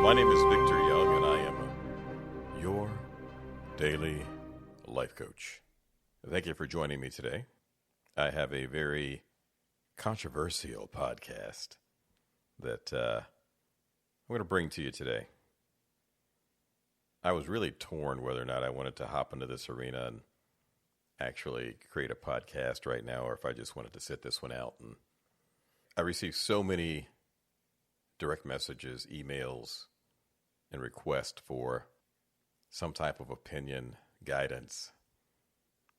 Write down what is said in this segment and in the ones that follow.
My name is Victor Young, and I am your daily life coach. Thank you for joining me today. I have a very controversial podcast that I'm going to bring to you today. I was really torn whether or not I wanted to hop into this arena and actually create a podcast right now, or if I just wanted to sit this one out. And I received so many direct messages, emails, and requests for some type of opinion, guidance,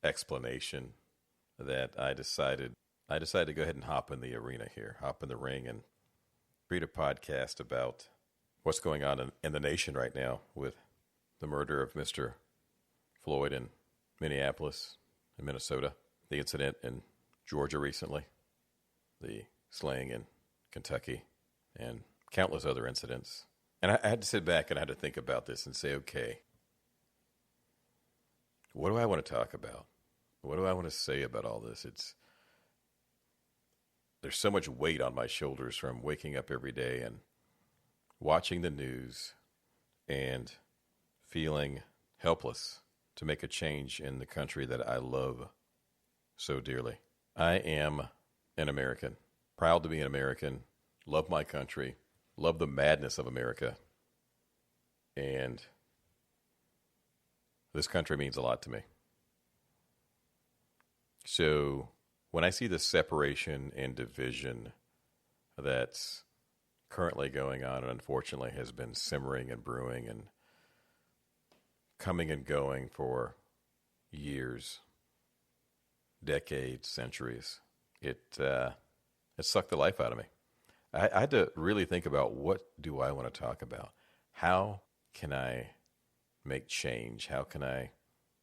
explanation that I decided to go ahead and hop in the arena here, hop in the ring and create a podcast about what's going on in the nation right now with the murder of Mr. Floyd in Minneapolis and Minnesota, the incident in Georgia recently, the slaying in Kentucky, and countless other incidents. And I had to sit back and I had to think about this and say, okay, what do I want to talk about? What do I want to say about all this? There's so much weight on my shoulders from waking up every day and watching the news and feeling helpless to make a change in the country that I love so dearly. I am an American, proud to be an American, love my country, love the madness of America, and this country means a lot to me. So when I see the separation and division that's currently going on and unfortunately has been simmering and brewing and coming and going for years, decades, centuries, it sucked the life out of me. I had to really think about, what do I want to talk about? How can I make change? How can I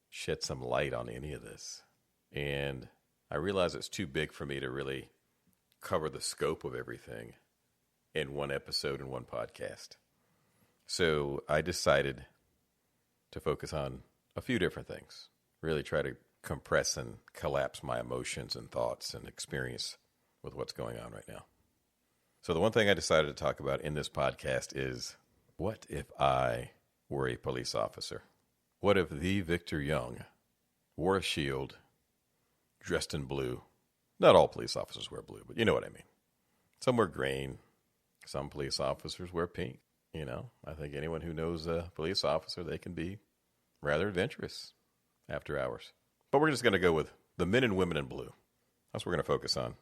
shed some light on any of this? And I realize it's too big for me to really cover the scope of everything in one episode and one podcast. So I decided to focus on a few different things, really try to compress and collapse my emotions and thoughts and experience with what's going on right now. So the one thing I decided to talk about in this podcast is, what if I were a police officer? What if the Victor Young wore a shield, dressed in blue? Not all police officers wear blue, but you know what I mean. Some wear green. Some police officers wear pink. You know, I think anyone who knows a police officer, they can be rather adventurous after hours. But we're just going to go with the men and women in blue. That's what we're going to focus on.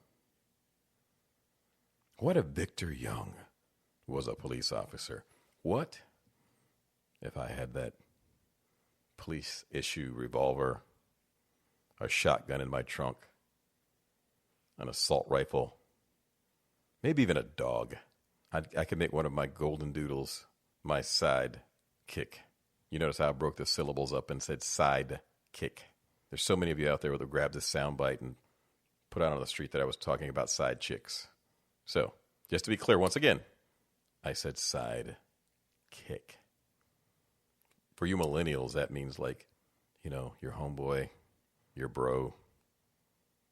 What if Victor Young was a police officer? What if I had that police issue revolver, a shotgun in my trunk, an assault rifle, maybe even a dog? I could make one of my golden doodles my side kick. You notice how I broke the syllables up and said side kick. There's so many of you out there that will grab this soundbite and put out on the street that I was talking about side chicks. So, just to be clear, once again, I said side kick. For you millennials, that means like, you know, your homeboy, your bro.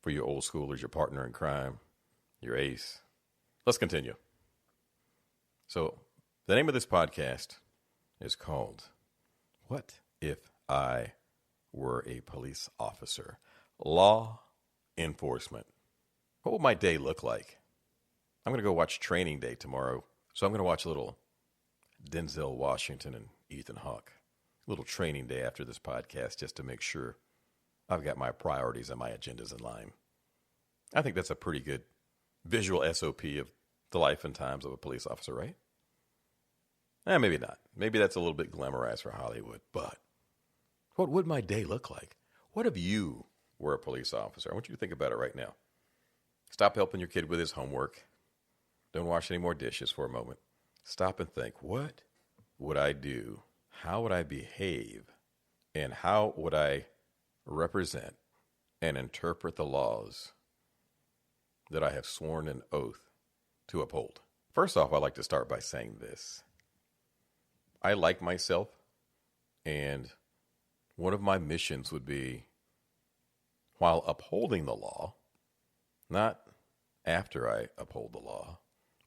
For you old schoolers, your partner in crime, your ace. Let's continue. So, the name of this podcast is called, What If I Were a Police Officer? Law enforcement. What would my day look like? I'm going to go watch Training Day tomorrow, so I'm going to watch a little Denzel Washington and Ethan Hawke. A little Training Day after this podcast, just to make sure I've got my priorities and my agendas in line. I think that's a pretty good visual SOP of the life and times of a police officer, right? Maybe not. Maybe that's a little bit glamorized for Hollywood, but what would my day look like? What if you were a police officer? I want you to think about it right now. Stop helping your kid with his homework. Don't wash any more dishes for a moment. Stop and think, what would I do? How would I behave? And how would I represent and interpret the laws that I have sworn an oath to uphold? First off, I'd like to start by saying this. I like myself, and one of my missions would be, while upholding the law, not after I uphold the law,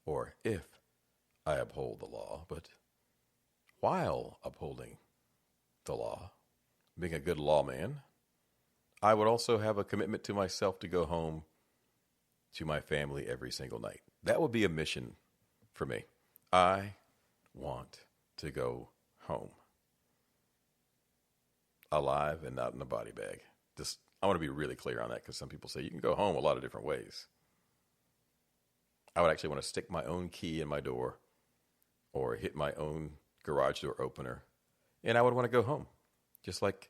or if I uphold the law, but while upholding the law, being a good lawman, I would also have a commitment to myself to go home to my family every single night. That would be a mission for me. I want to go home alive and not in a body bag. Just, I want to be really clear on that, because some people say you can go home a lot of different ways. I would actually want to stick my own key in my door or hit my own garage door opener, and I would want to go home, just like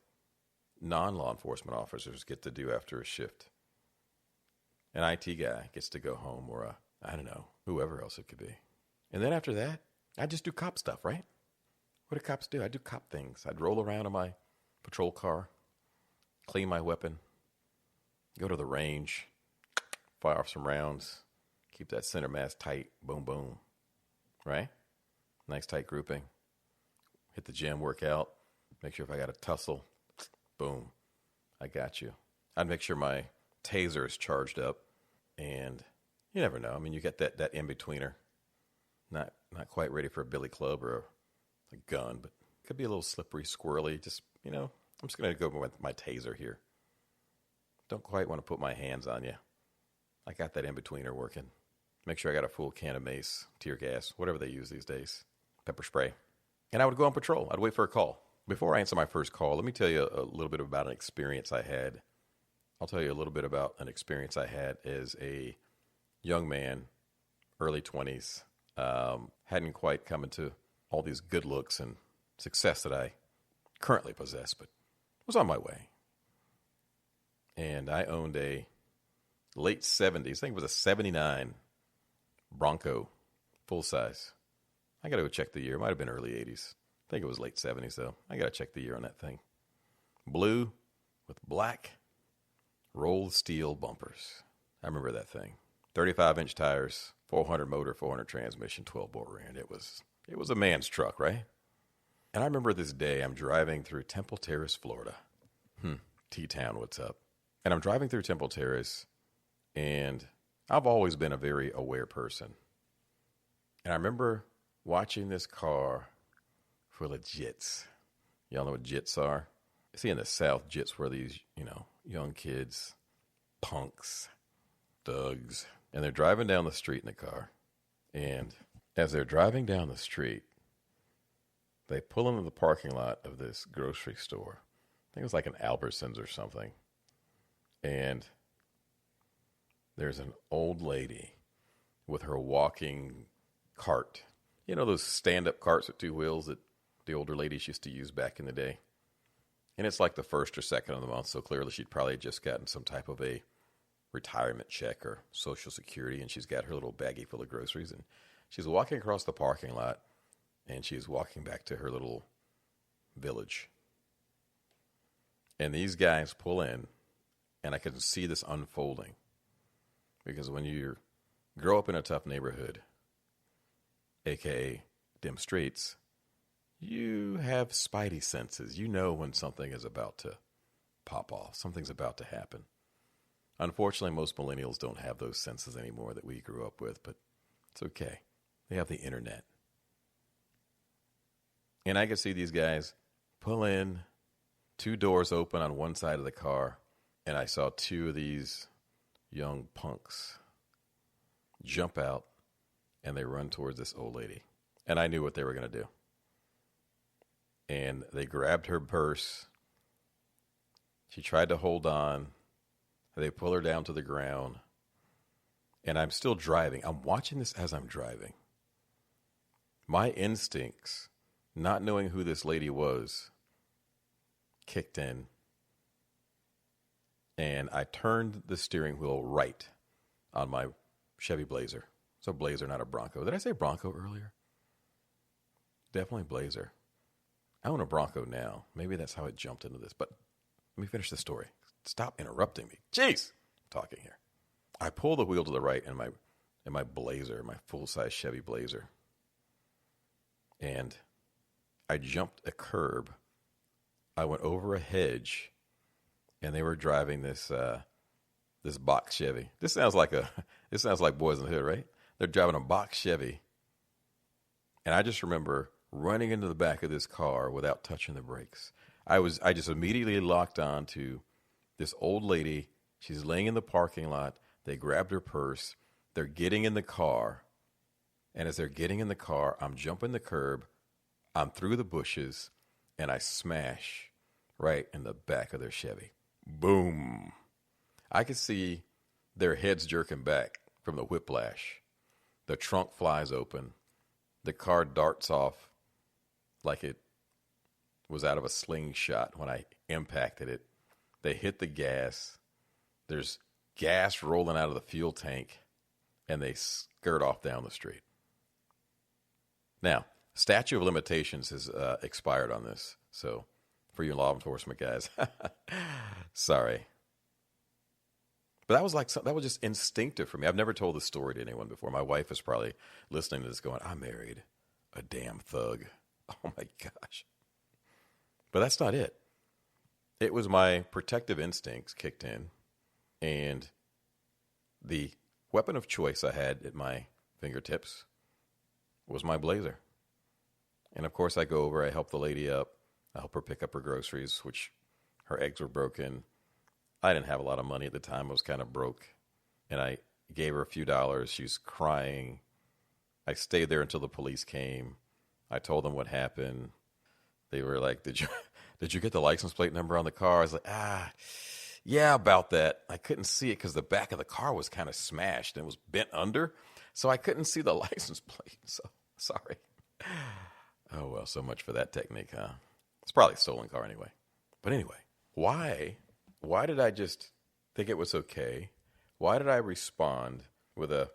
non-law enforcement officers get to do after a shift. An IT guy gets to go home, or I don't know, whoever else it could be. And then after that, I just do cop stuff, right? What do cops do? I do cop things. I'd roll around in my patrol car, clean my weapon, go to the range, fire off some rounds, keep that center mass tight, boom, boom, right? Nice tight grouping. Hit the gym, work out, make sure if I got a tussle, boom, I got you. I'd make sure my taser is charged up, and you never know. I mean, you get that in-betweener, not quite ready for a billy club or a gun, but it could be a little slippery, squirrely. Just, I'm just going to go with my taser here. Don't quite want to put my hands on you. I got that in-betweener working. Make sure I got a full can of mace, tear gas, whatever they use these days, pepper spray. And I would go on patrol. I'd wait for a call. Before I answer my first call, let me tell you a little bit about an experience I had. I'll tell you a little bit about an experience I had as a young man, early 20s. Hadn't quite come into all these good looks and success that I currently possess, but was on my way. And I owned a late 70s, I think it was a 79 Bronco, full size. I got to go check the year. It might have been early 80s. I think it was late 70s, though. I got to check the year on that thing. Blue with black rolled steel bumpers. I remember that thing. 35-inch tires, 400 motor, 400 transmission, 12-bolt rear end. It was a man's truck, right? And I remember this day, I'm driving through Temple Terrace, Florida. T-Town, what's up? And I'm driving through Temple Terrace, and I've always been a very aware person. And I remember watching this car full of jits. Y'all know what jits are? See, in the South, jits were these, young kids, punks, thugs, and they're driving down the street in the car. And as they're driving down the street, they pull into the parking lot of this grocery store. I think it was like an Albertsons or something. And there's an old lady with her walking cart. You know those stand-up carts with two wheels that the older ladies used to use back in the day? And it's like the first or second of the month, so clearly she'd probably just gotten some type of a retirement check or Social Security, and she's got her little baggie full of groceries, and she's walking across the parking lot, and she's walking back to her little village. And these guys pull in, and I can see this unfolding. Because when you grow up in a tough neighborhood, a.k.a. dim streets, you have spidey senses. You know when something is about to pop off. Something's about to happen. Unfortunately, most millennials don't have those senses anymore that we grew up with, but it's okay. They have the internet. And I could see these guys pull in, two doors open on one side of the car, and I saw two of these young punks jump out, and they run towards this old lady. And I knew what they were going to do. And they grabbed her purse. She tried to hold on. They pull her down to the ground. And I'm still driving. I'm watching this as I'm driving. My instincts, not knowing who this lady was, kicked in. And I turned the steering wheel right on my Chevy Blazer. It's a Blazer, not a Bronco. Did I say Bronco earlier? Definitely Blazer. I own a Bronco now. Maybe that's how it jumped into this. But let me finish the story. Stop interrupting me. Jeez, I'm talking here. I pull the wheel to the right in my Blazer, my full-size Chevy Blazer. And I jumped a curb. I went over a hedge, and they were driving this box Chevy. This sounds like Boys in the Hood, right? They're driving a box Chevy. And I just remember running into the back of this car without touching the brakes. I just immediately locked on to this old lady. She's laying in the parking lot. They grabbed her purse. They're getting in the car. And as they're getting in the car, I'm jumping the curb. I'm through the bushes, and I smash right in the back of their Chevy. Boom. I could see their heads jerking back from the whiplash. The trunk flies open. The car darts off like it was out of a slingshot when I impacted it. They hit the gas. There's gas rolling out of the fuel tank, and they skirt off down the street. Now, statute of limitations has expired on this. So, for you law enforcement guys, sorry. But that was just instinctive for me. I've never told this story to anyone before. My wife is probably listening to this going, I married a damn thug. Oh my gosh. But that's not it. It was my protective instincts kicked in, and the weapon of choice I had at my fingertips was my blazer. And of course I go over, I help the lady up. I help her pick up her groceries, which her eggs were broken. I didn't have a lot of money at the time. I was kind of broke. And I gave her a few dollars. She was crying. I stayed there until the police came. I told them what happened. They were like, did you get the license plate number on the car? I was like, yeah, about that. I couldn't see it because the back of the car was kind of smashed and it was bent under. So I couldn't see the license plate. So sorry. Oh, well, so much for that technique, huh? It's probably a stolen car anyway. But anyway, why did I just think it was okay? Why did I respond with a,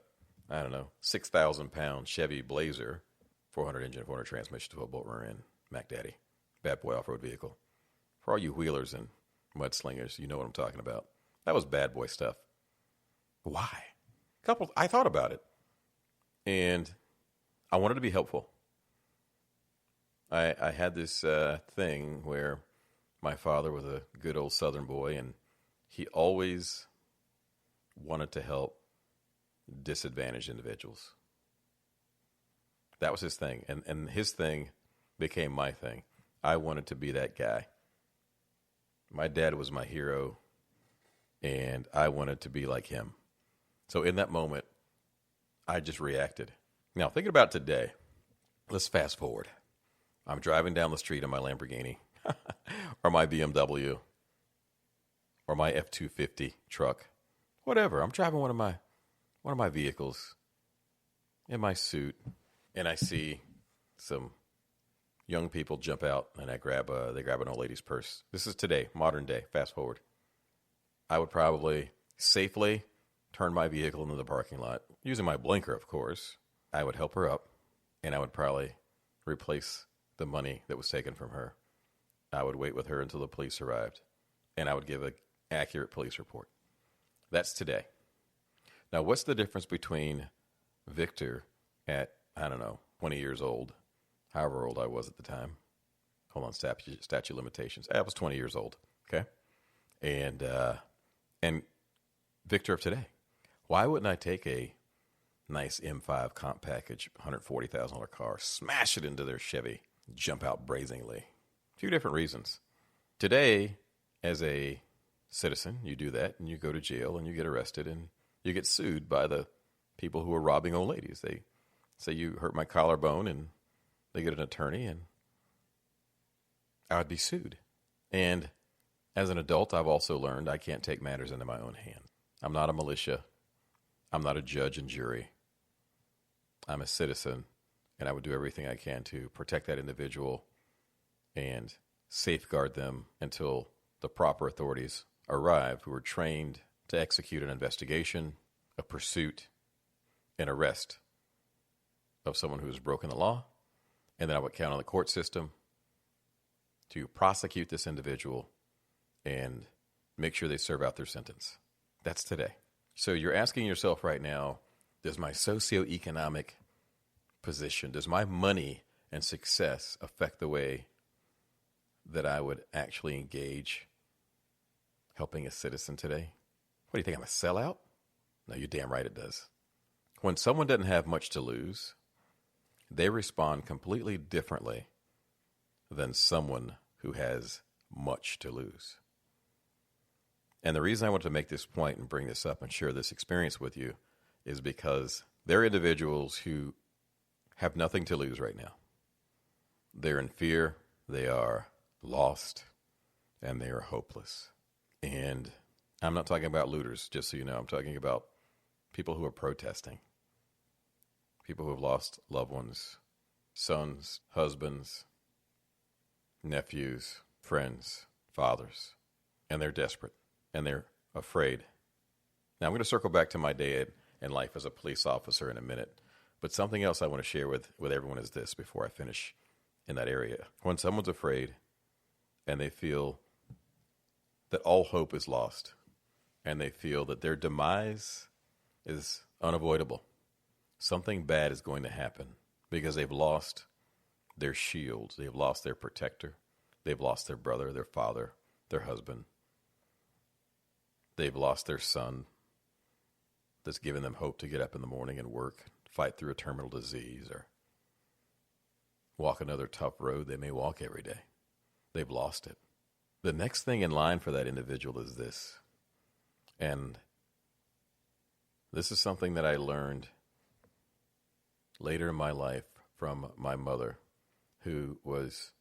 6,000-pound Chevy Blazer, 400 engine, 400 transmission, 12-bolt rear end, Mac Daddy, bad boy off-road vehicle? For all you wheelers and mudslingers, you know what I'm talking about. That was bad boy stuff. Why? I thought about it, and I wanted to be helpful. I had this thing where my father was a good old Southern boy, and he always wanted to help disadvantaged individuals. That was his thing, and his thing became my thing. I wanted to be that guy. My dad was my hero, and I wanted to be like him. So in that moment, I just reacted. Now, thinking about today, let's fast forward. I'm driving down the street in my Lamborghini or my BMW or my F-250 truck, whatever. I'm driving one of my vehicles in my suit, and I see some young people jump out, and they grab an old lady's purse. This is today, modern day. Fast forward. I would probably safely turn my vehicle into the parking lot using my blinker, of course. I would help her up, and I would probably replace the money that was taken from her. I would wait with her until the police arrived, and I would give an accurate police report. That's today. Now, what's the difference between Victor at, 20 years old, however old I was at the time? Hold on, statute limitations. I was 20 years old, okay? And Victor of today. Why wouldn't I take a nice M5 comp package, $140,000 car, smash it into their Chevy, jump out brazenly? A few different reasons. Today, as a citizen, you do that, and you go to jail, and you get arrested, and you get sued by the people who are robbing old ladies. They say you hurt my collarbone, and they get an attorney, and I would be sued. And as an adult, I've also learned I can't take matters into my own hands. I'm not a militia. I'm not a judge and jury. I'm a citizen, and I would do everything I can to protect that individual and safeguard them until the proper authorities arrive who are trained to execute an investigation, a pursuit, an arrest of someone who has broken the law. And then I would count on the court system to prosecute this individual and make sure they serve out their sentence. That's today. So you're asking yourself right now, does my socioeconomic position, does my money and success affect the way that I would actually engage helping a citizen today? What do you think, I'm a sellout? No, you're damn right it does. When someone doesn't have much to lose, they respond completely differently than someone who has much to lose. And the reason I want to make this point and bring this up and share this experience with you is because they're individuals who have nothing to lose right now. They're in fear, they are lost, and they are hopeless. And I'm not talking about looters, just so you know. I'm talking about people who are protesting, people who have lost loved ones, sons, husbands, nephews, friends, fathers, and they're desperate and they're afraid. Now, I'm going to circle back to my day in life as a police officer in a minute, but something else I want to share with everyone is this before I finish in that area. When someone's afraid and they feel that all hope is lost and they feel that their demise is unavoidable, something bad is going to happen because they've lost their shield, they've lost their protector, they've lost their brother, their father, their husband, they've lost their son that's given them hope to get up in the morning and work, fight through a terminal disease, or walk another tough road they may walk every day. They've lost it. The next thing in line for that individual is this. And this is something that I learned later in my life from my mother, who was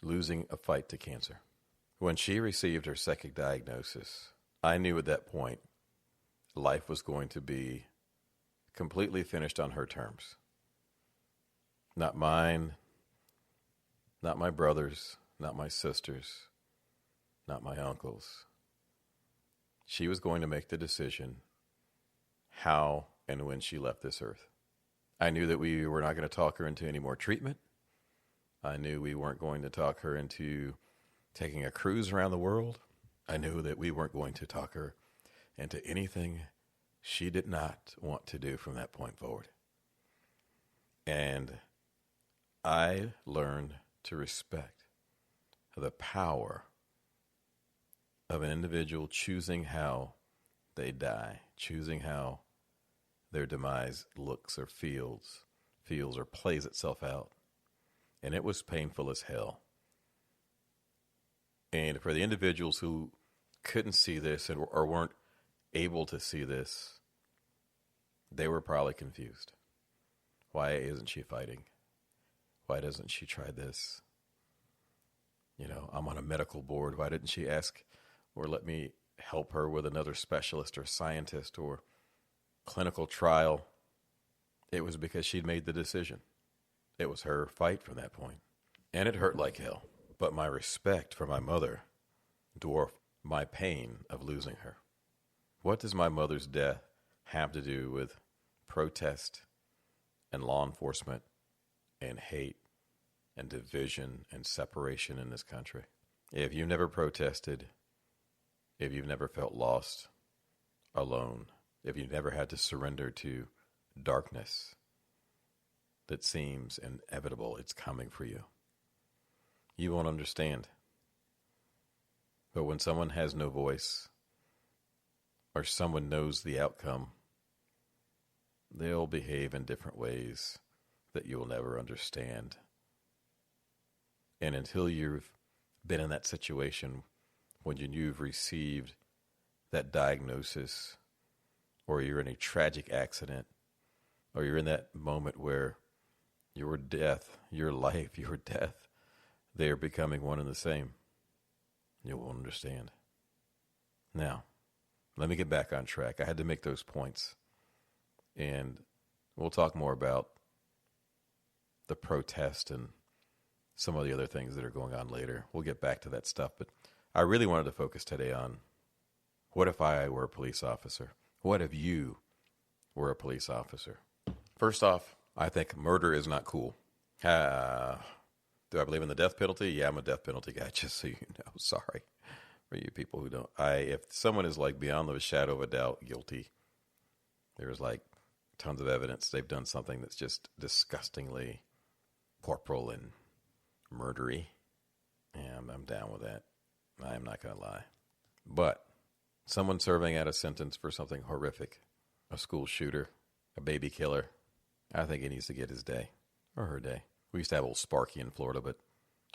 losing a fight to cancer. When she received her second diagnosis, I knew at that point life was going to be completely finished on her terms. Not mine, not my brothers, not my sisters, not my uncles. She was going to make the decision how and when she left this earth. I knew that we were not going to talk her into any more treatment. I knew we weren't going to talk her into taking a cruise around the world. I knew that we weren't going to talk her into anything she did not want to do from that point forward. And I learned to respect the power of an individual choosing how they die, choosing how their demise looks or feels or plays itself out. And it was painful as hell. And for the individuals who couldn't see this or weren't able to see this, they were probably confused. Why isn't she fighting? Why doesn't she try this? You know, I'm on a medical board. Why didn't she ask or let me help her with another specialist or scientist or clinical trial? It was because she'd made the decision. It was her fight from that point. And it hurt like hell. But my respect for my mother dwarfed my pain of losing her. What does my mother's death have to do with protest and law enforcement and hate and division and separation in this country? If you've never protested, if you've never felt lost, alone, if you've never had to surrender to darkness that seems inevitable, it's coming for you, you won't understand. But when someone has no voice or someone knows the outcome, they'll behave in different ways that you will never understand. And until you've been in that situation, when you've received that diagnosis, or you're in a tragic accident, or you're in that moment where your death, your life, your death, they are becoming one and the same, you won't understand. Now, let me get back on track. I had to make those points. And we'll talk more about the protest and some of the other things that are going on later. We'll get back to that stuff. But I really wanted to focus today on, what if I were a police officer? What if you were a police officer? First off, I think murder is not cool. Do I believe in the death penalty? Yeah, I'm a death penalty guy, just so you know. Sorry for you people who don't. If someone is like beyond the shadow of a doubt guilty, there's like tons of evidence they've done something that's just disgustingly corporal and murdery, and I'm down with that. I'm not going to lie. But someone serving out a sentence for something horrific, a school shooter, a baby killer, I think he needs to get his day or her day. We used to have old Sparky in Florida, but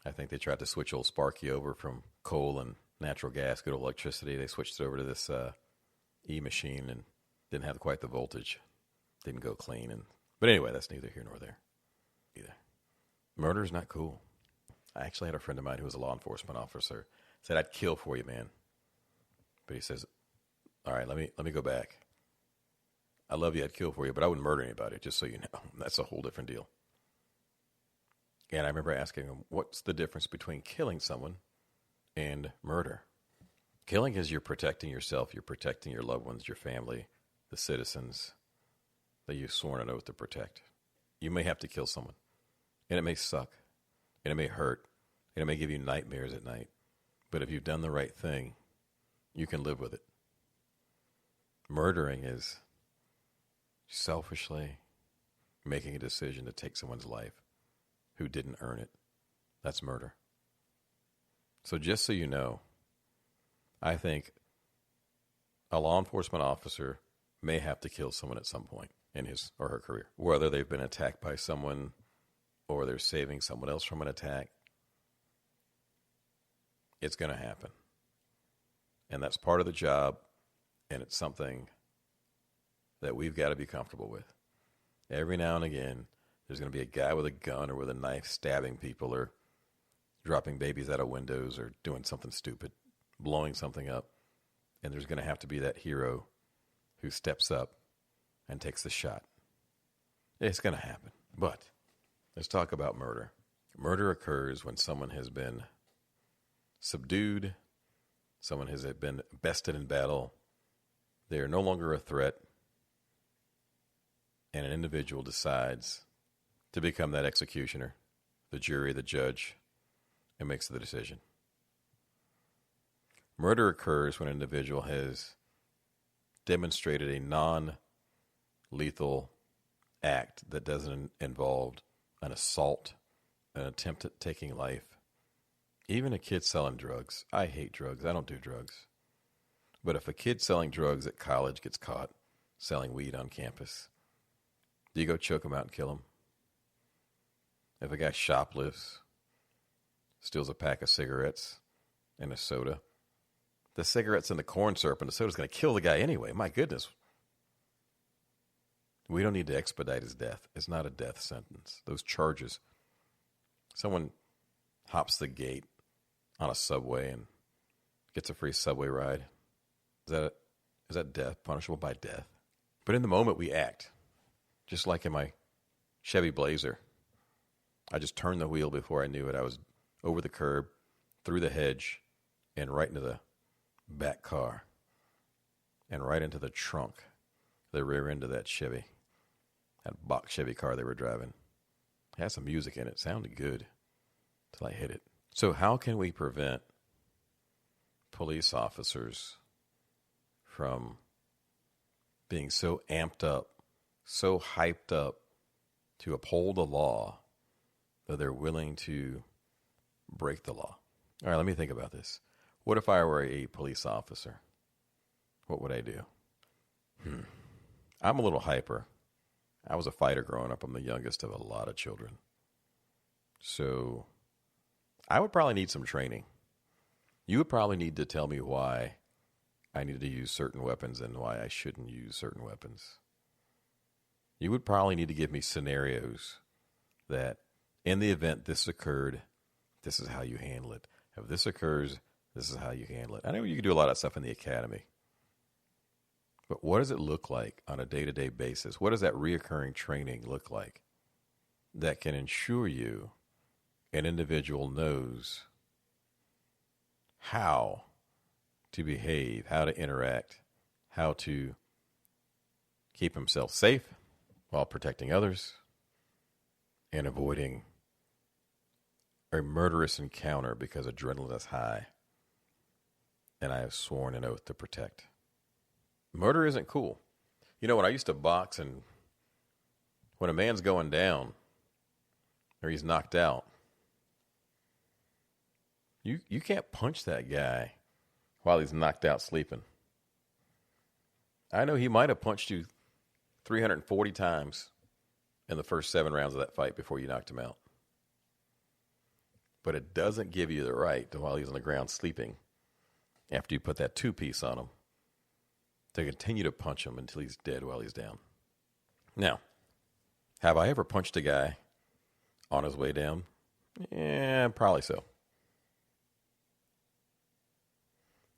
I think they tried to switch old Sparky over from coal and natural gas, good old electricity. They switched it over to this e-machine and didn't have quite the voltage. Didn't go clean. But anyway, that's neither here nor there either. Murder is not cool. I actually had a friend of mine who was a law enforcement officer. Said, I'd kill for you, man. But he says, all right, let me go back. I love you, I'd kill for you, but I wouldn't murder anybody, just so you know. That's a whole different deal. And I remember asking him, what's the difference between killing someone and murder? Killing is you're protecting yourself, you're protecting your loved ones, your family, the citizens that you've sworn an oath to protect. You may have to kill someone, and it may suck, and it may hurt, and it may give you nightmares at night. But if you've done the right thing, you can live with it. Murdering is selfishly making a decision to take someone's life who didn't earn it. That's murder. So just so you know, I think a law enforcement officer may have to kill someone at some point in his or her career, whether they've been attacked by someone or they're saving someone else from an attack. It's going to happen. And that's part of the job, and it's something that we've got to be comfortable with. Every now and again, there's going to be a guy with a gun or with a knife stabbing people or dropping babies out of windows or doing something stupid, blowing something up. And there's going to have to be that hero who steps up and takes the shot. It's going to happen. But let's talk about murder. Murder occurs when someone has been subdued, someone has been bested in battle, they are no longer a threat, and an individual decides to become that executioner, the jury, the judge, and makes the decision. Murder occurs when an individual has demonstrated a non-lethal act that doesn't involve an assault, an attempt at taking life. Even a kid selling drugs. I hate drugs. I don't do drugs. But if a kid selling drugs at college gets caught selling weed on campus, do you go choke him out and kill him? If a guy shoplifts, steals a pack of cigarettes and a soda, the cigarettes and the corn syrup and the soda is going to kill the guy anyway. My goodness. We don't need to expedite his death. It's not a death sentence. Those charges. Someone hops the gate on a subway and gets a free subway ride. Is that death? Punishable by death? But in the moment we act. Just like in my Chevy Blazer. I just turned the wheel before I knew it. I was over the curb, through the hedge, and right into the back car. And right into the trunk, the rear end of that Chevy. That box Chevy car they were driving. It had some music in it. Sounded good till I hit it. So how can we prevent police officers from being so amped up, so hyped up to uphold the law that they're willing to break the law? All right, let me think about this. What if I were a police officer? What would I do? I'm a little hyper. I was a fighter growing up. I'm the youngest of a lot of children. So I would probably need some training. You would probably need to tell me why I needed to use certain weapons and why I shouldn't use certain weapons. You would probably need to give me scenarios that in the event this occurred, this is how you handle it. If this occurs, this is how you handle it. I know you can do a lot of stuff in the academy. But what does it look like on a day-to-day basis? What does that reoccurring training look like that can ensure you an individual knows how to behave, how to interact, how to keep himself safe while protecting others and avoiding a murderous encounter because adrenaline is high and I have sworn an oath to protect? Murder isn't cool. You know, when I used to box and when a man's going down or he's knocked out, you can't punch that guy while he's knocked out sleeping. I know he might have punched you 340 times in the first 7 rounds of that fight before you knocked him out. But it doesn't give you the right to, while he's on the ground sleeping, after you put that 2-piece on him, to continue to punch him until he's dead while he's down. Now, have I ever punched a guy on his way down? Yeah, probably so.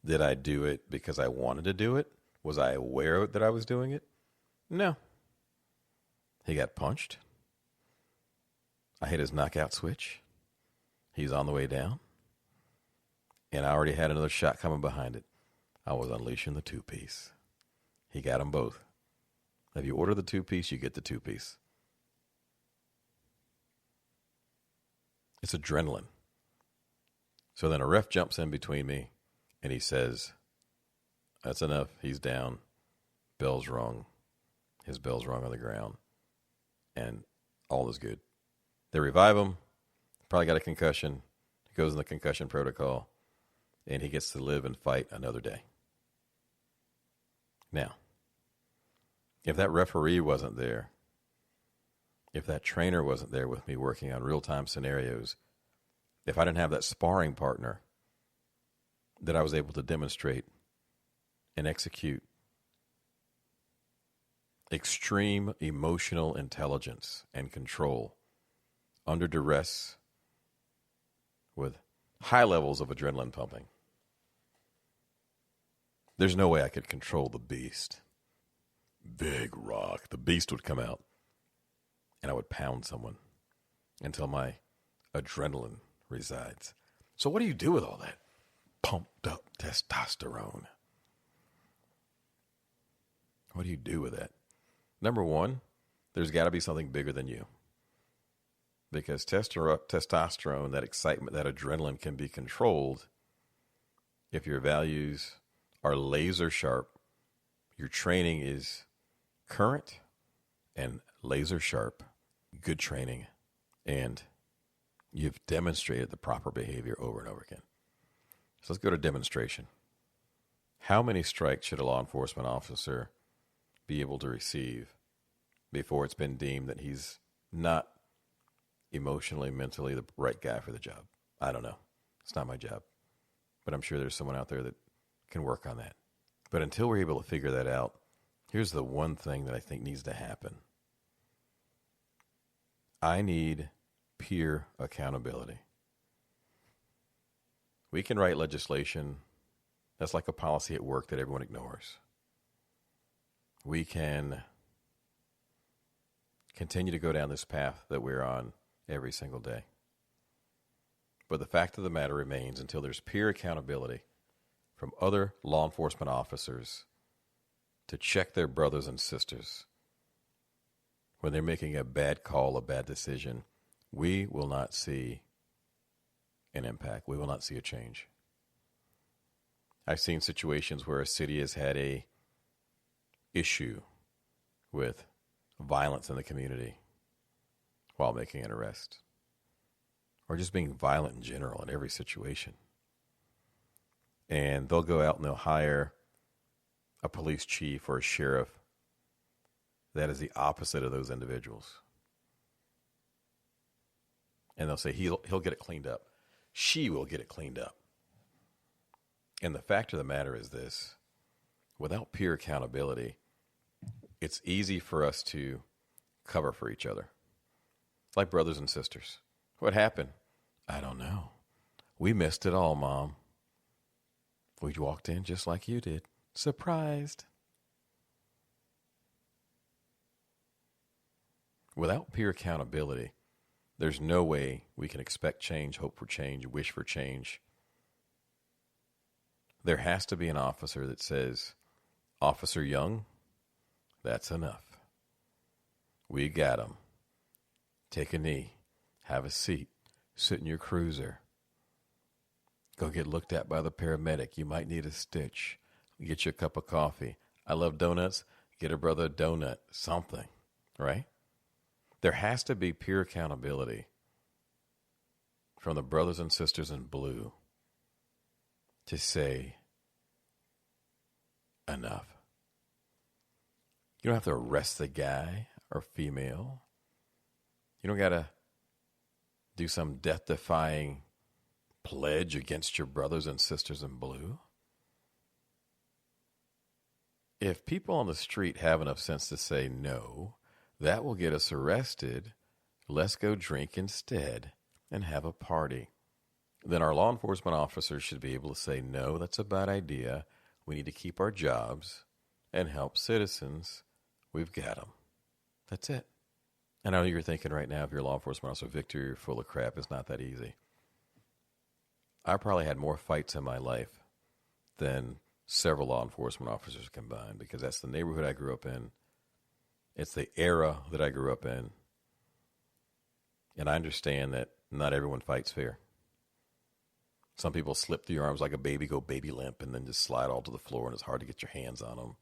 Did I do it because I wanted to do it? Was I aware that I was doing it? No. He got punched. I hit his knockout switch. He's on the way down. And I already had another shot coming behind it. I was unleashing the 2-piece. He got them both. If you order the 2-piece, you get the 2-piece. It's adrenaline. So then a ref jumps in between me, and he says, that's enough. He's down. Bell's rung. His bell's rung on the ground. And all is good. They revive him. Probably got a concussion. He goes in the concussion protocol. And he gets to live and fight another day. Now, if that referee wasn't there, if that trainer wasn't there with me working on real-time scenarios, if I didn't have that sparring partner that I was able to demonstrate and execute extreme emotional intelligence and control under duress with high levels of adrenaline pumping, there's no way I could control the beast. Big rock. The beast would come out, and I would pound someone until my adrenaline resides. So what do you do with all that pumped up testosterone? What do you do with that? Number one, there's got to be something bigger than you. Because testosterone, that excitement, that adrenaline can be controlled if your values are laser sharp, your training is current and laser sharp, good training, and you've demonstrated the proper behavior over and over again. So let's go to demonstration. How many strikes should a law enforcement officer be able to receive before it's been deemed that he's not emotionally, mentally the right guy for the job? I don't know. It's not my job. But I'm sure there's someone out there that can work on that. But until we're able to figure that out, here's the one thing that I think needs to happen. I need peer accountability. We can write legislation that's like a policy at work that everyone ignores. We can continue to go down this path that we're on every single day. But the fact of the matter remains, until there's peer accountability from other law enforcement officers to check their brothers and sisters when they're making a bad call, a bad decision, we will not see an impact. We will not see a change. I've seen situations where a city has had a issue with violence in the community while making an arrest, or just being violent in general in every situation. And they'll go out and they'll hire a police chief or a sheriff that is the opposite of those individuals. And they'll say he'll get it cleaned up. She will get it cleaned up. And the fact of the matter is this: without peer accountability, it's easy for us to cover for each other, like brothers and sisters. What happened? I don't know. We missed it all, Mom. We walked in just like you did. Surprised. Without peer accountability, there's no way we can expect change, hope for change, wish for change. There has to be an officer that says, Officer Young, that's enough. We got him. Take a knee. Have a seat. Sit in your cruiser. Go get looked at by the paramedic. You might need a stitch. Get you a cup of coffee. I love donuts. Get a brother a donut. Something, right? There has to be peer accountability from the brothers and sisters in blue to say, enough. You don't have to arrest the guy or female You don't got to do some death-defying pledge against your brothers and sisters in blue. If people on the street have enough sense to say no, that will get us arrested. Let's go drink instead and have a party. Then our law enforcement officers should be able to say, no, that's a bad idea. We need to keep our jobs and help citizens. We've got them. That's it. And I know you're thinking right now, if you're a law enforcement officer, Victor, you're full of crap. It's not that easy. I probably had more fights in my life than several law enforcement officers combined, because that's the neighborhood I grew up in. It's the era that I grew up in. And I understand that not everyone fights fair. Some people slip through your arms like a baby, go baby limp, and then just slide all to the floor, and it's hard to get your hands on them.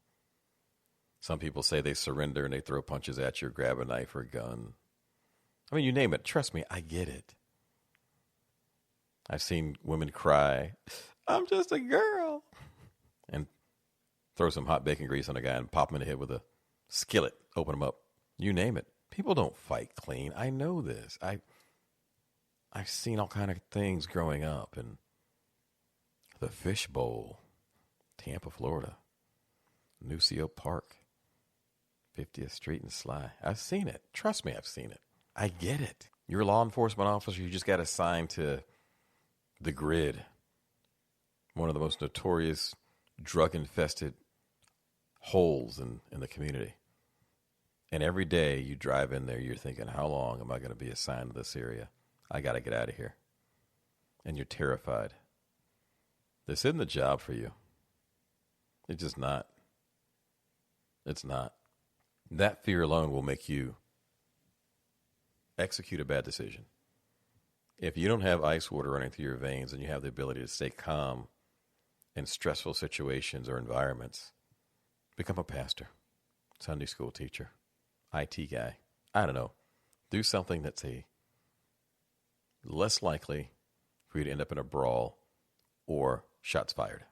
Some people say they surrender and they throw punches at you or grab a knife or a gun. I mean, you name it. Trust me, I get it. I've seen women cry, I'm just a girl, and throw some hot bacon grease on a guy and pop him in the head with a skillet, open him up. You name it. People don't fight clean. I know this. I've seen all kind of things growing up. And the Fish Bowl, Tampa, Florida, Nucio Park, 50th Street and Sly. I've seen it. Trust me, I've seen it. I get it. You're a law enforcement officer. You just got assigned to the Grid, one of the most notorious drug-infested holes in the community. And every day you drive in there, you're thinking, how long am I going to be assigned to this area? I got to get out of here. And you're terrified. This isn't the job for you. It's just not. It's not. That fear alone will make you execute a bad decision. If you don't have ice water running through your veins and you have the ability to stay calm in stressful situations or environments, become a pastor, Sunday school teacher, IT guy. I don't know. Do something that's less likely for you to end up in a brawl or shots fired.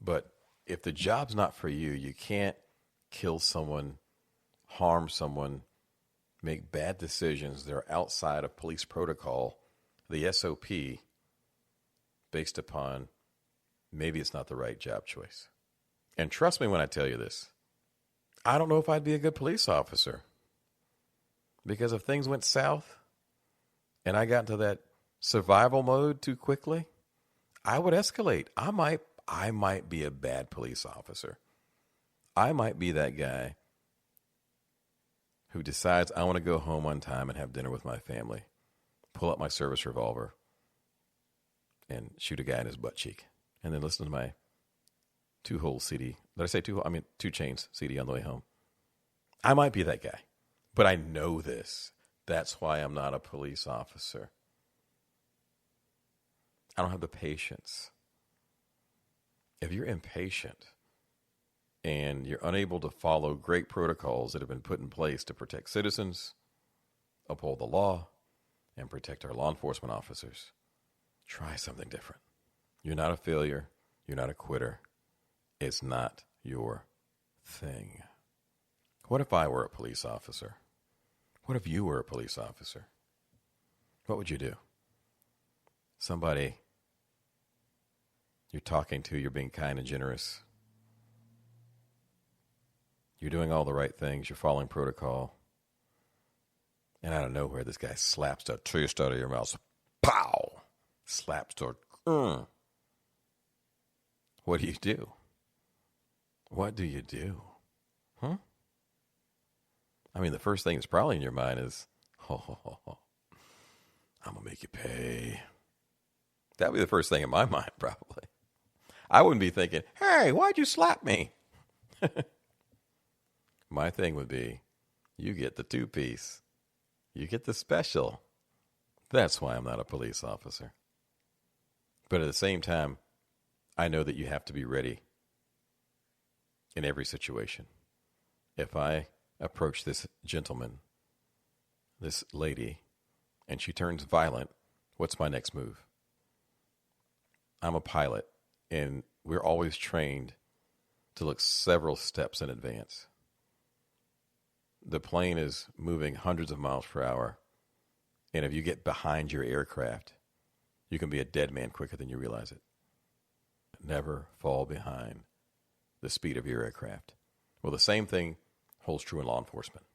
But if the job's not for you, you can't kill someone, harm someone, make bad decisions that are outside of police protocol, the SOP, based upon maybe it's not the right job choice. And trust me when I tell you this, I don't know if I'd be a good police officer. Because if things went south and I got into that survival mode too quickly, I would escalate. I might be a bad police officer. I might be that guy who decides I want to go home on time and have dinner with my family, pull out my service revolver, and shoot a guy in his butt cheek, and then listen to my 2-hole CD. Did I say 2? I mean 2 chains CD on the way home. I might be that guy, but I know this. That's why I'm not a police officer. I don't have the patience. If you're impatient and you're unable to follow great protocols that have been put in place to protect citizens, uphold the law, and protect our law enforcement officers, try something different. You're not a failure. You're not a quitter. It's not your thing. What if I were a police officer? What if you were a police officer? What would you do? Somebody you're talking to, you're being kind and generous. You're doing all the right things. You're following protocol. And out of nowhere, this guy slaps the taste out of your mouth. Pow! Slaps toward. What do you do? What do you do? Huh? I mean, the first thing that's probably in your mind is, I'm going to make you pay. That would be the first thing in my mind, probably. I wouldn't be thinking, hey, why'd you slap me? My thing would be, you get the 2-piece. You get the special. That's why I'm not a police officer. But at the same time, I know that you have to be ready in every situation. If I approach this gentleman, this lady, and she turns violent, what's my next move? I'm a pilot, and we're always trained to look several steps in advance. the plane is moving hundreds of miles per hour, and if you get behind your aircraft, you can be a dead man quicker than you realize it. Never fall behind the speed of your aircraft. Well, the same thing holds true in law enforcement.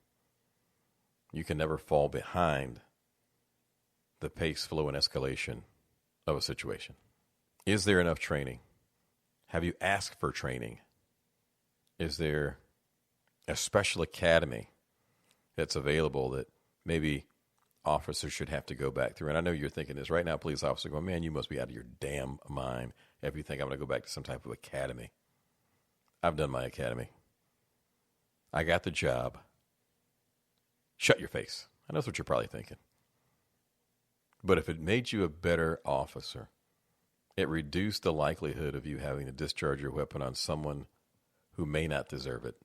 You can never fall behind the pace, flow, and escalation of a situation. Is there enough training? Have you asked for training? Is there a special academy that's available that maybe officers should have to go back through? And I know you're thinking this right now, police officer, going, man, you must be out of your damn mind if you think I'm going to go back to some type of academy. I've done my academy. I got the job. Shut your face. I know that's what you're probably thinking. But if it made you a better officer, it reduced the likelihood of you having to discharge your weapon on someone who may not deserve it.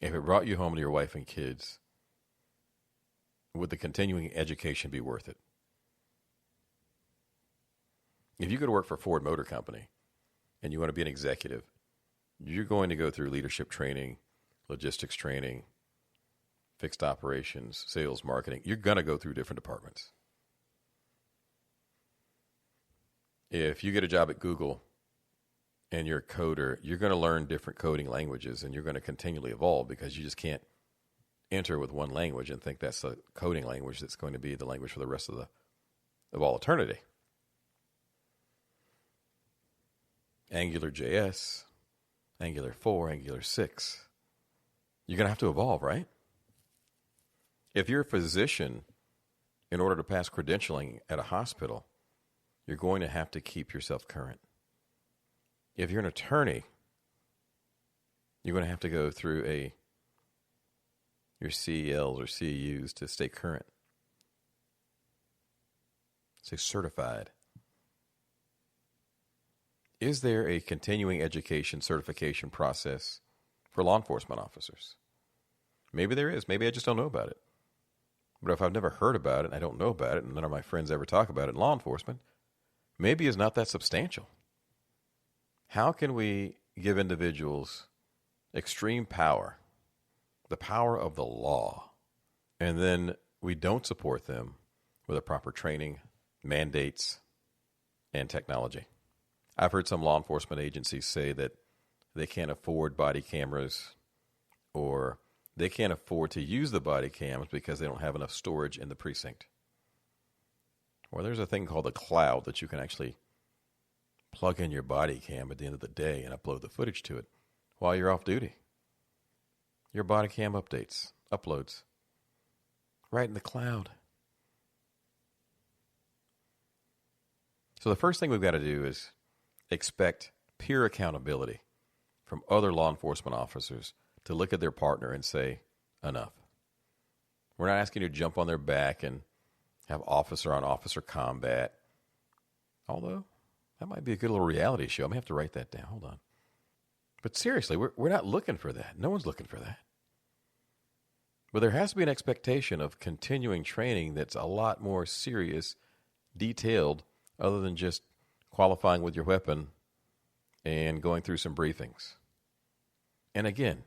If it brought you home to your wife and kids, would the continuing education be worth it? If you go to work for Ford Motor Company and you want to be an executive, you're going to go through leadership training, logistics training, fixed operations, sales, marketing. You're going to go through different departments. If you get a job at Google and you're a coder, you're going to learn different coding languages, and you're going to continually evolve because you just can't enter with one language and think that's the coding language that's going to be the language for the rest of all eternity. AngularJS, Angular 4, Angular 6. You're going to have to evolve, right? If you're a physician, in order to pass credentialing at a hospital, you're going to have to keep yourself current. If you're an attorney, you're going to have to go through your CELs or CEUs to stay current. Stay certified. Is there a continuing education certification process for law enforcement officers? Maybe there is. Maybe I just don't know about it. But if I've never heard about it and I don't know about it and none of my friends ever talk about it in law enforcement, maybe it's not that substantial. How can we give individuals extreme power, the power of the law, and then we don't support them with a proper training, mandates, and technology? I've heard some law enforcement agencies say that they can't afford body cameras, or they can't afford to use the body cams because they don't have enough storage in the precinct. Well, there's a thing called the cloud that you can actually plug in your body cam at the end of the day and upload the footage to it while you're off duty. Your body cam uploads, right in the cloud. So the first thing we've got to do is expect peer accountability from other law enforcement officers to look at their partner and say, enough. We're not asking you to jump on their back and have officer-on-officer combat. Although, that might be a good little reality show. I may have to write that down. Hold on. But seriously, we're not looking for that. No one's looking for that. But there has to be an expectation of continuing training that's a lot more serious, detailed, other than just qualifying with your weapon and going through some briefings. And again,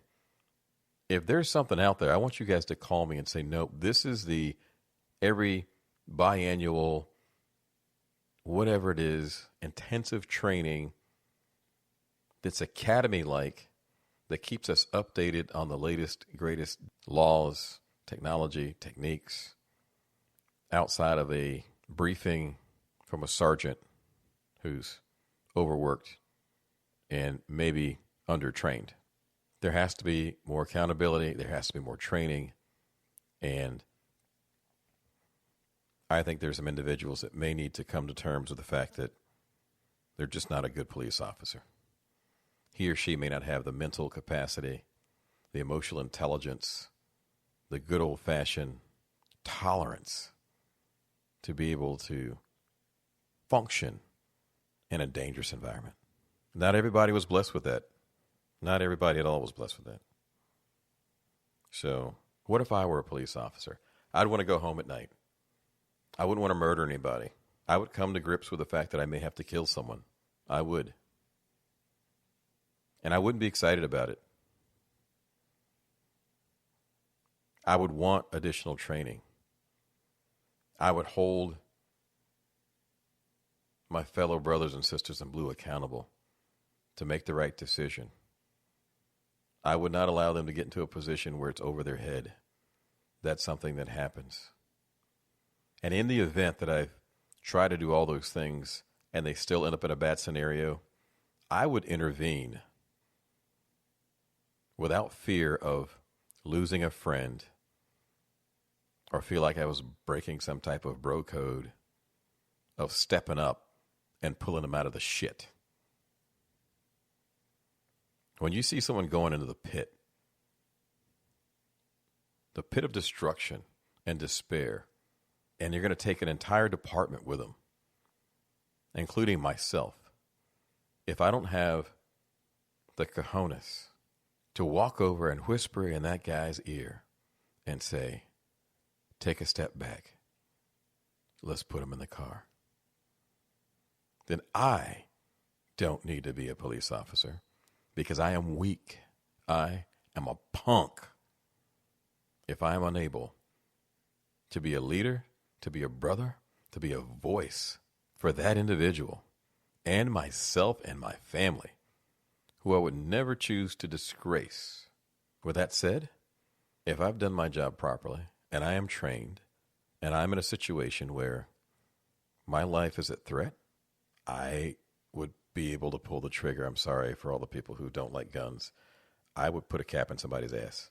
if there's something out there, I want you guys to call me and say, nope, this is the every biannual, whatever it is, intensive training that's academy-like, that keeps us updated on the latest, greatest laws, technology, techniques, outside of a briefing from a sergeant who's overworked and maybe undertrained. There has to be more accountability. There has to be more training. And I think there's some individuals that may need to come to terms with the fact that they're just not a good police officer. He or she may not have the mental capacity, the emotional intelligence, the good old-fashioned tolerance to be able to function in a dangerous environment. Not everybody was blessed with that. Not everybody at all was blessed with that. So, what if I were a police officer? I'd want to go home at night. I wouldn't want to murder anybody. I would come to grips with the fact that I may have to kill someone. I would. And I wouldn't be excited about it. I would want additional training. I would hold my fellow brothers and sisters in blue accountable to make the right decision. I would not allow them to get into a position where it's over their head. That's something that happens. And in the event that I try to do all those things and they still end up in a bad scenario, I would intervene without fear of losing a friend or feel like I was breaking some type of bro code of stepping up and pulling them out of the shit. When you see someone going into the pit of destruction and despair, and you're going to take an entire department with them, including myself, if I don't have the cojones to walk over and whisper in that guy's ear and say, take a step back, let's put him in the car, then I don't need to be a police officer because I am weak. I am a punk if I am unable to be a leader, to be a brother, to be a voice for that individual and myself and my family, who I would never choose to disgrace. With that said, if I've done my job properly and I am trained and I'm in a situation where my life is at threat, I would be able to pull the trigger. I'm sorry for all the people who don't like guns. I would put a cap in somebody's ass.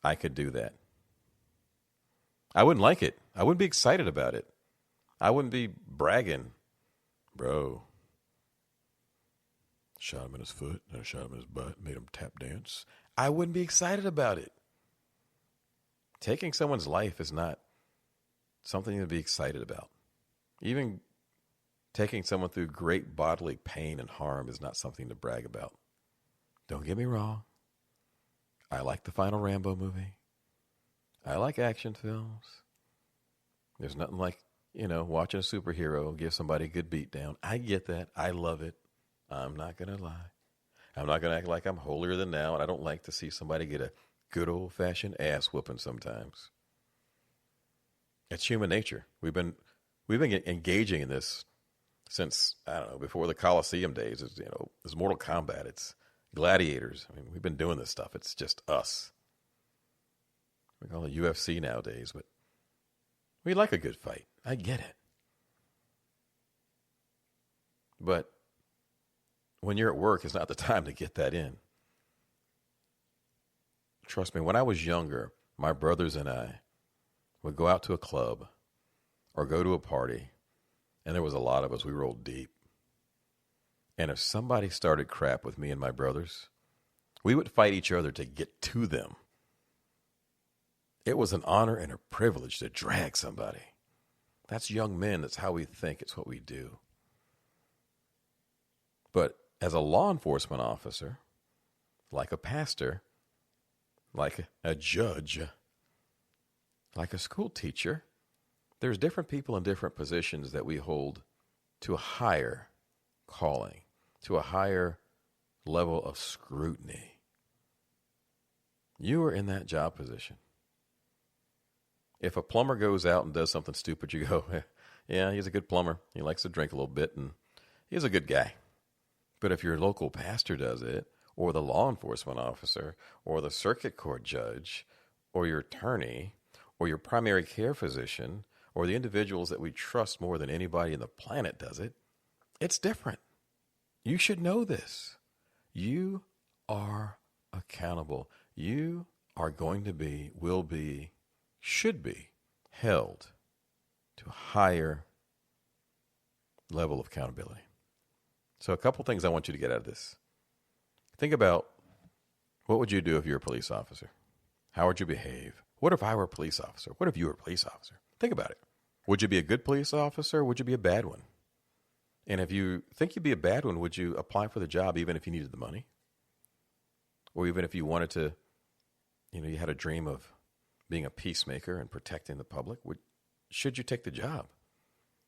I could do that. I wouldn't like it. I wouldn't be excited about it. I wouldn't be bragging. Bro, shot him in his foot, and I shot him in his butt, made him tap dance. I wouldn't be excited about it. Taking someone's life is not something to be excited about. Even taking someone through great bodily pain and harm is not something to brag about. Don't get me wrong. I like the final Rambo movie. I like action films. There's nothing like, watching a superhero give somebody a good beat down. I get that. I love it. I'm not going to lie. I'm not going to act like I'm holier than thou, and I don't like to see somebody get a good old-fashioned ass whooping sometimes. It's human nature. We've been engaging in this since, I don't know, before the Coliseum days. It's Mortal Kombat. It's gladiators. I mean, we've been doing this stuff. It's just us. We call it UFC nowadays, but we like a good fight. I get it. But when you're at work, it's not the time to get that in. Trust me, when I was younger, my brothers and I would go out to a club or go to a party, and there was a lot of us. We rolled deep. And if somebody started crap with me and my brothers, we would fight each other to get to them. It was an honor and a privilege to drag somebody. That's young men. That's how we think. It's what we do. But as a law enforcement officer, like a pastor, like a judge, like a school teacher, there's different people in different positions that we hold to a higher calling, to a higher level of scrutiny. You are in that job position. If a plumber goes out and does something stupid, you go, yeah, he's a good plumber. He likes to drink a little bit, and he's a good guy. But if your local pastor does it, or the law enforcement officer, or the circuit court judge, or your attorney, or your primary care physician, or the individuals that we trust more than anybody on the planet does it, it's different. You should know this. You are accountable. You are going to be, will be, should be held to a higher level of accountability. So a couple things I want you to get out of this. Think about, what would you do if you were a police officer? How would you behave? What if I were a police officer? What if you were a police officer? Think about it. Would you be a good police officer or would you be a bad one? And if you think you'd be a bad one, would you apply for the job even if you needed the money? Or even if you wanted to, you had a dream of being a peacemaker and protecting the public? Should you take the job?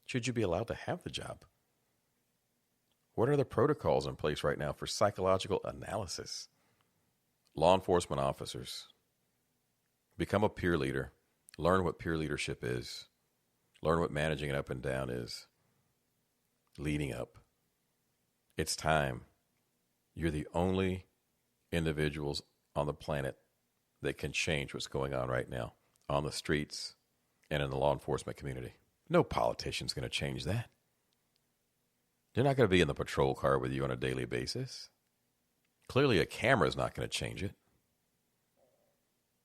Should you be allowed to have the job? What are the protocols in place right now for psychological analysis? Law enforcement officers, Become a peer leader. Learn what peer leadership is. Learn what managing it up and down is. Leading up. It's time. You're the only individuals on the planet that can change what's going on right now on the streets and in the law enforcement community. No politician's going to change that. They're not going to be in the patrol car with you on a daily basis. Clearly, a camera is not going to change it.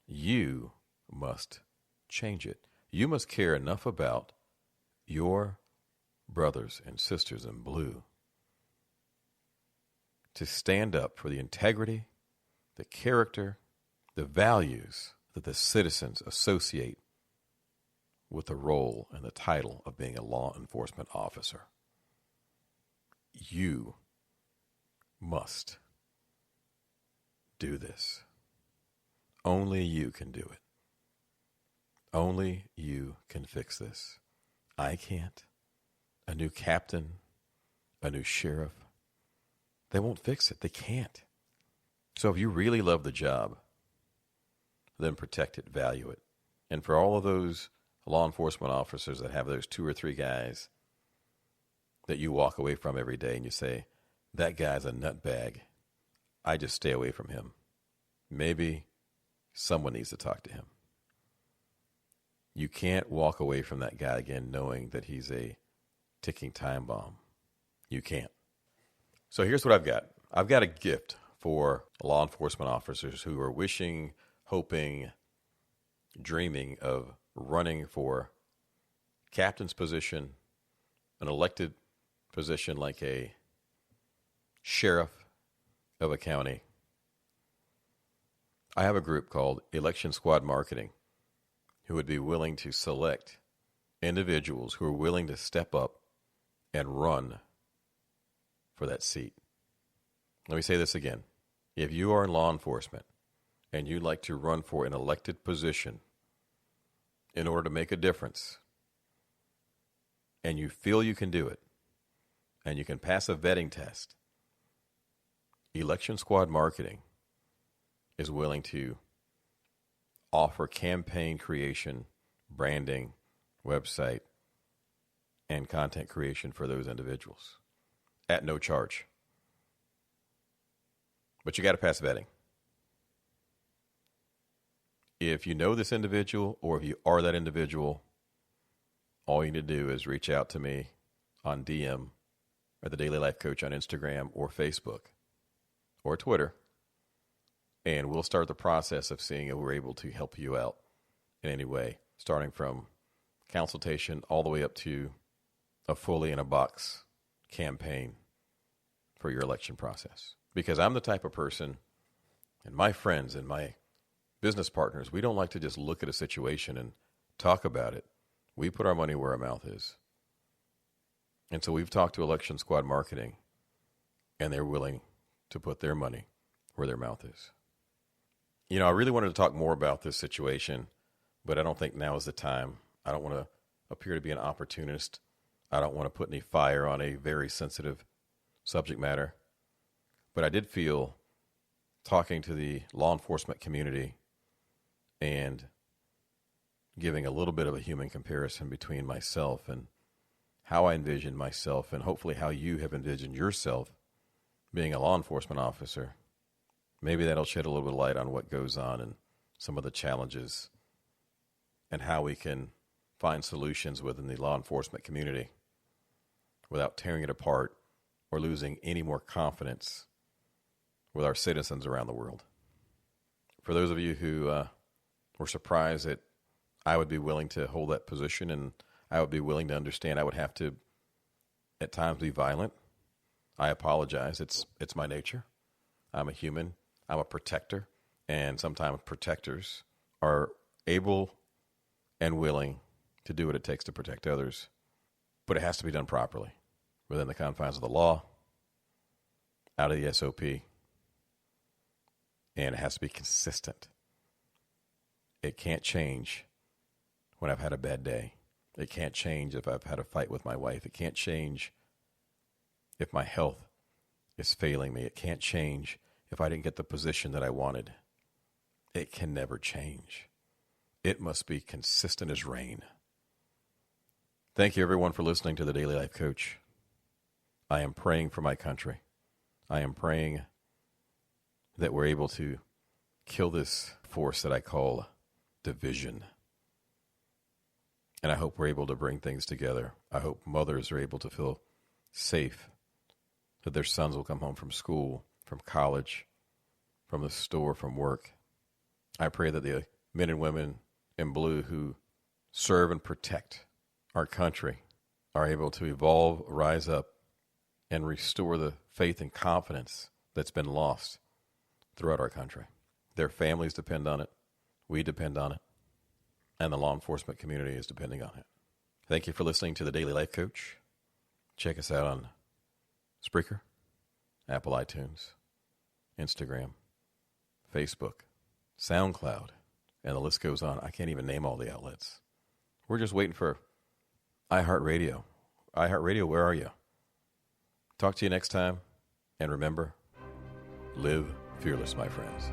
You must change it. You must care enough about your brothers and sisters in blue to stand up for the integrity, the character, the values that the citizens associate with the role and the title of being a law enforcement officer. You must do this. Only you can do it. Only you can fix this. I can't. A new captain, a new sheriff, they won't fix it. They can't. So if you really love the job, then protect it, value it. And for all of those law enforcement officers that have those 2 or 3 guys that you walk away from every day and you say, that guy's a nutbag, I just stay away from him. Maybe someone needs to talk to him. You can't walk away from that guy again knowing that he's a ticking time bomb. You can't. So here's what I've got. I've got a gift for law enforcement officers who are wishing, hoping, dreaming of running for captain's position, an elected position like a sheriff of a county. I have a group called Election Squad Marketing who would be willing to select individuals who are willing to step up and run for that seat. Let me say this again. If you are in law enforcement and you'd like to run for an elected position in order to make a difference, and you feel you can do it, and you can pass a vetting test, Election Squad Marketing is willing to offer campaign creation, branding, website, and content creation for those individuals at no charge. But you got to pass vetting. If you know this individual or if you are that individual, all you need to do is reach out to me on DM at the Daily Life Coach on Instagram or Facebook or Twitter, and we'll start the process of seeing if we're able to help you out in any way, starting from consultation all the way up to a fully in a box campaign for your election process. Because I'm the type of person, and my friends and my business partners, we don't like to just look at a situation and talk about it. We put our money where our mouth is. And so we've talked to Election Squad Marketing, and they're willing to put their money where their mouth is. You know, I really wanted to talk more about this situation, but I don't think now is the time. I don't want to appear to be an opportunist. I don't want to put any fire on a very sensitive subject matter. But I did feel, talking to the law enforcement community and giving a little bit of a human comparison between myself and how I envisioned myself, and hopefully how you have envisioned yourself being a law enforcement officer, maybe that'll shed a little bit of light on what goes on and some of the challenges and how we can find solutions within the law enforcement community without tearing it apart or losing any more confidence with our citizens around the world. For those of you who were surprised that I would be willing to hold that position and I would be willing to understand I would have to at times be violent, I apologize. It's my nature. I'm a human. I'm a protector. And sometimes protectors are able and willing to do what it takes to protect others. But it has to be done properly within the confines of the law, out of the SOP, and it has to be consistent. It can't change when I've had a bad day. It can't change if I've had a fight with my wife. It can't change if my health is failing me. It can't change if I didn't get the position that I wanted. It can never change. It must be consistent as rain. Thank you, everyone, for listening to the Daily Life Coach. I am praying for my country. I am praying that we're able to kill this force that I call division. And I hope we're able to bring things together. I hope mothers are able to feel safe, that their sons will come home from school, from college, from the store, from work. I pray that the men and women in blue who serve and protect our country are able to evolve, rise up, and restore the faith and confidence that's been lost throughout our country. Their families depend on it. We depend on it. And the law enforcement community is depending on it. Thank you for listening to the Daily Life Coach. Check us out on Spreaker, Apple iTunes, Instagram, Facebook, SoundCloud, and the list goes on. I can't even name all the outlets. We're just waiting for iHeartRadio. iHeartRadio, where are you? Talk to you next time. And remember, live fearless, my friends.